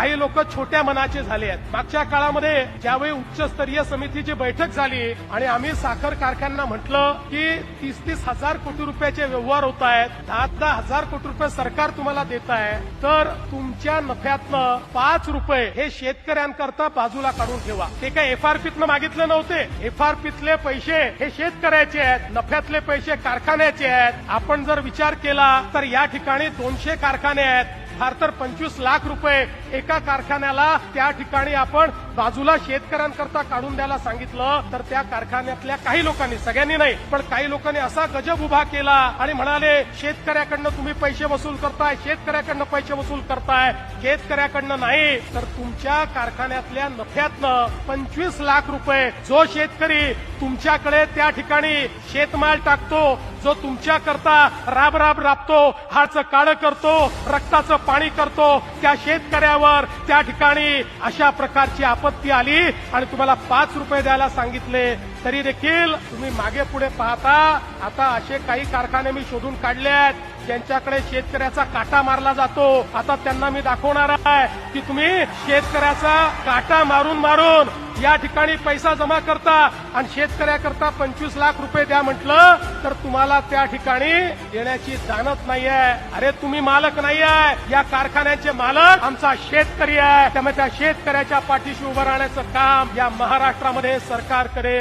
काही लोक छोट्या मनाचे झाले आहेत. मागच्या काळामध्ये ज्यावेळी उच्चस्तरीय समितीची बैठक झाली आणि आम्ही साखर कारखान्यांना म्हटलं की 30-30 हजार कोटी रुपयाचे व्यवहार होत आहेत, 10-10 हजार कोटी रुपये सरकार तुम्हाला देत आहे, तर तुमच्या नफ्यातनं 5 रुपये हे शेतकऱ्यांकरता बाजूला काढून ठेवा. ते काय एफआरपीतनं मागितले नव्हते. एफआरपीतले पैसे हे शेतकऱ्याचे आहेत, नफ्यातले पैसे कारखान्याचे आहेत. आपण जर विचार केला तर या ठिकाणी 200 कारखाने आहेत, फार तर 25 लाख रुपये एका कारखान्याला त्या ठिकाणी आपण बाजूला शेतकऱ्यांकरता काढून द्यायला सांगितलं, तर त्या कारखान्यातल्या काही लोकांनी, सगळ्यांनी नाही पण काही लोकांनी असा गजब उभा केला आणि म्हणाले शेतकऱ्याकडनं तुम्ही पैसे वसूल करताय, शेतकऱ्याकडनं पैसे वसूल करताय. शेतकऱ्याकडनं नाही तर तुमच्या कारखान्यातल्या नफ्यातनं 25 लाख रुपये जो शेतकरी तुमच्याकडे त्या ठिकाणी शेतमाल टाकतो, जो तुमच्याकरता राब राबतो, हाडचं काळं करतो, रक्ताचं पाणी करतो, त्या शेतकऱ्यावर त्या ठिकाणी अशा प्रकारची आपत्ती आली आणि तुम्हाला 5 रुपये द्यायला सांगितले, तरी देखील तुम्ही मागे पुढे पाहता. आता असे काही कारखाने मी शोधून काढले आहेत ज्यांच्याकडे शेतकऱ्याचा काटा मारला जातो. आता त्यांना मी दाखवणार आहे की तुम्ही शेतकऱ्याचा काटा मारून मारून या ठिकाणी पैसा जमा करता आणि शेतकऱ्याकरता 25 लाख रुपये द्या म्हटलं तर तुम्हाला त्या ठिकाणी देण्याची जाणत नाहीये. अरे तुम्ही मालक नाहीये, या कारखान्याचे मालक आमचा शेतकरी आहे. त्यामुळे त्या शेतकऱ्याच्या पाठीशी उभं राहण्याचं काम या महाराष्ट्रामध्ये सरकार करेल.